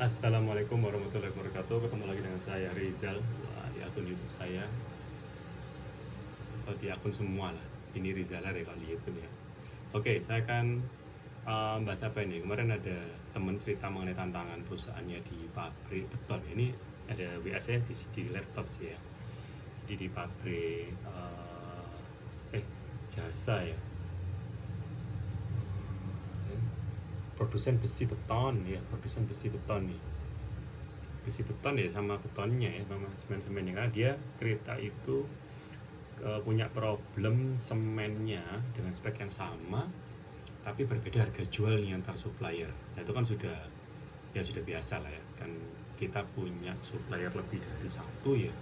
Assalamualaikum warahmatullahi wabarakatuh. Ketemu lagi dengan saya Rizal di akun YouTube saya atau di akun semua lah. Ini Rizal ya kalau di YouTube ya. Oke, saya akan bahas apa ini? Kemarin ada teman cerita mengenai tantangan perusahaannya di pabrik beton. Ini ada WA saya di laptop sih ya. Jadi di pabrik jasa ya. Produsen besi beton ya, produsen besi beton nih. Besi beton ya sama betonnya ya, sama semen-semennya, karena dia cerita itu punya problem semennya dengan spek yang sama tapi berbeda harga jual nih antar supplier. Nah itu kan sudah biasa lah ya, kan kita punya supplier lebih dari satu ya,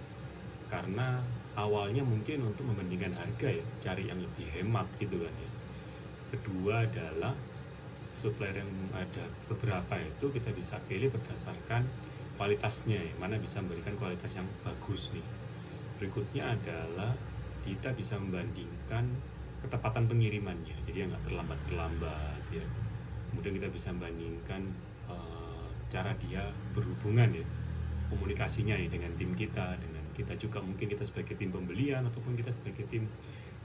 karena awalnya mungkin untuk membandingkan harga ya, cari yang lebih hemat gitu kan ya. Kedua adalah supplier yang ada beberapa itu kita bisa pilih berdasarkan kualitasnya ya, mana bisa memberikan kualitas yang bagus nih. Berikutnya adalah kita bisa membandingkan ketepatan pengirimannya, jadi nggak terlambat ya. Kemudian kita bisa membandingkan cara dia berhubungan ya, komunikasinya ya dengan tim kita, dengan kita juga, mungkin kita sebagai tim pembelian ataupun kita sebagai tim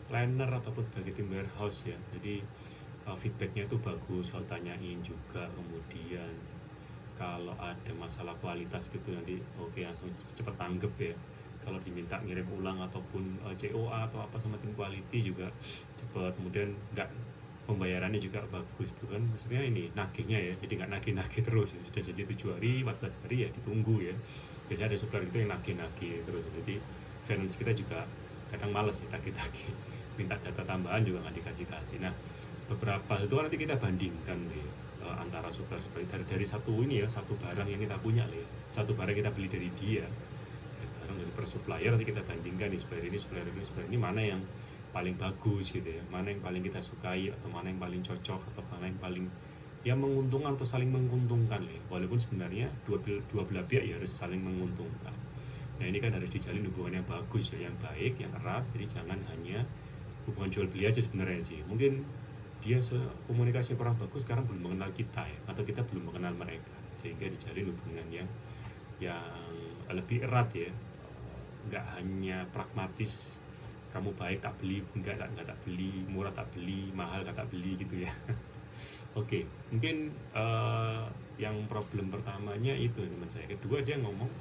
planner ataupun sebagai tim warehouse ya. Jadi feedbacknya itu bagus, kalau tanyain juga. Kemudian kalau ada masalah kualitas gitu nanti langsung cepet tanggep ya. Kalau diminta ngirim ulang ataupun COA atau apa sama tim quality juga cepet. Kemudian nggak, pembayarannya juga bagus, bukan maksudnya ini nagihnya ya, jadi nggak nagih-nagih terus ya. Sudah jadi 7 hari 14 hari ya ditunggu ya. Biasanya ada supplier itu yang nagih-nagih terus, jadi finance kita juga kadang males ya tagih-tagih, minta data tambahan juga nggak dikasih-kasih. Nah beberapa itu nanti kita bandingkan deh antara supplier dari satu ini ya, satu barang yang kita punya ya, satu barang kita beli dari dia, barang dari per supplier, nanti kita bandingkan nih supplier ini mana yang paling bagus gitu ya, mana yang paling kita sukai atau mana yang paling cocok atau mana yang paling ya menguntungkan atau saling menguntungkan ya. Walaupun sebenarnya dua belah pihak ya harus saling menguntungkan. Nah ini kan harus dijalin hubungan yang bagus ya, yang baik, yang erat. Jadi jangan hanya hubungan jual beli aja sebenarnya sih. Mungkin dia komunikasi kurang bagus, sekarang belum mengenal kita ya, atau kita belum mengenal mereka, sehingga dijalin hubungan yang lebih erat ya. Nggak hanya pragmatis, kamu baik tak beli, enggak tak beli, murah tak beli, mahal tak beli gitu ya. Oke, mungkin yang problem pertamanya itu teman saya. Kedua, dia ngomong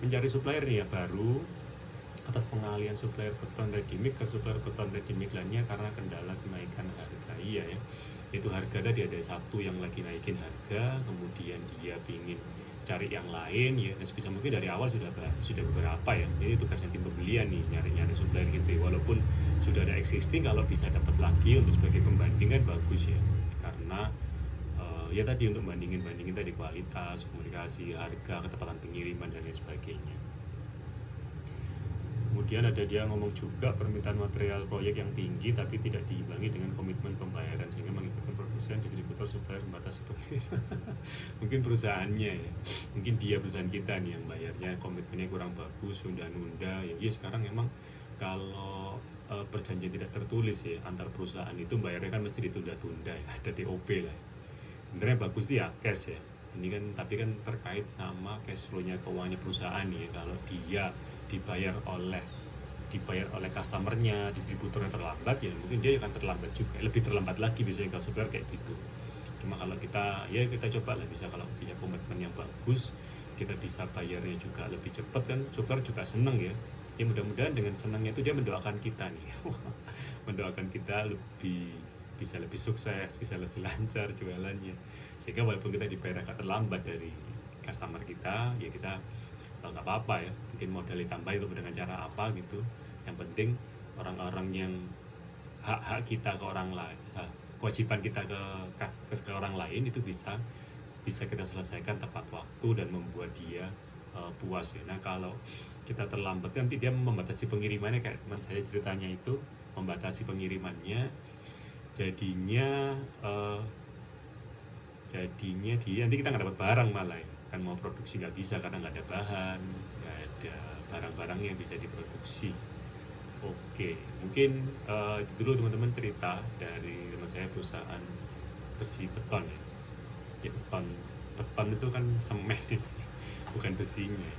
mencari supplier nih ya baru, atas pengalihan supplier beton ready mix ke supplier beton ready mix lainnya karena kendala kenaikan harga. Iya ya, itu harga tadi ada satu yang lagi naikin harga, kemudian dia pingin cari yang lain ya, dan sebisa mungkin dari awal sudah beberapa ya. Jadi tugasnya tim pembelian nih, nyari supplier gitu ya. Walaupun sudah ada existing, kalau bisa dapat lagi untuk sebagai pembandingan bagus ya, karena ya tadi untuk bandingin tadi kualitas, komunikasi, harga, ketepatan pengiriman dan lain sebagainya. Kemudian ada dia ngomong juga permintaan material proyek yang tinggi tapi tidak diimbangi dengan komitmen pembayaran, sehingga mengibatkan produsen, distributor, supplier membatasi pengiriman. Mungkin perusahaannya ya, mungkin dia perusahaan kita nih yang bayarnya komitmennya kurang bagus, nunda ya. Sekarang emang kalau perjanjian tidak tertulis ya antar perusahaan itu bayarnya kan mesti ditunda-tunda ya, ada TOP lah. Sebenarnya bagus dia cash ya. Ini kan tapi kan terkait sama cash flow-nya, keuangannya perusahaan nih. Kalau dia dibayar oleh customernya, distributornya terlambat ya mungkin dia akan terlambat juga, lebih terlambat lagi biasanya kalau supplier kayak gitu. Cuma kalau kita coba lah, bisa kalau punya komitmen yang bagus, kita bisa bayarnya juga lebih cepat kan, supplier juga seneng ya. Ya mudah-mudahan dengan senangnya itu dia mendoakan kita nih, mendoakan kita bisa lebih sukses, bisa lebih lancar jualannya, sehingga walaupun kita dibayar agak terlambat dari customer kita ya, kita nggak apa-apa ya, mungkin modal ditambah itu dengan cara apa gitu. Yang penting orang-orang yang hak kita ke orang lain, kewajiban kita ke orang lain itu bisa kita selesaikan tepat waktu dan membuat dia puas ya. Nah kalau kita terlambat nanti dia membatasi pengirimannya, kayak teman saya ceritanya itu membatasi pengirimannya, jadinya dia nanti kita nggak dapat barang malah ya. Kan mau produksi nggak bisa karena nggak ada bahan, nggak ada barang-barang yang bisa diproduksi. Oke, mungkin itu dulu teman-teman cerita dari teman saya perusahaan besi beton ya, beton beton itu kan semen itu, bukan besinya,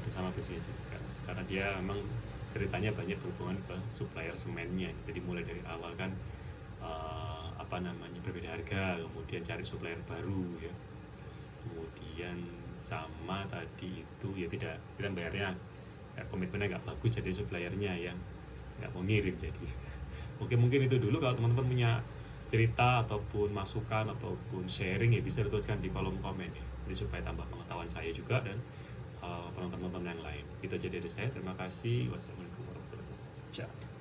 sama besinya juga, karena dia memang ceritanya banyak berhubungan ke supplier semennya. Jadi mulai dari awal kan berbeda harga, kemudian cari supplier baru ya, kemudian sama tadi itu ya tidak, kita bayarnya komitmennya nggak bagus, jadi suppliernya yang nggak mau ngirim. Jadi oke, mungkin itu dulu. Kalau teman-teman punya cerita ataupun masukan ataupun sharing ya bisa dituliskan di kolom komen ya, jadi supaya tambah pengetahuan saya juga dan penonton-penonton yang lain. Itu aja dari saya, terima kasih. Wassalamualaikum warahmatullahi wabarakatuh.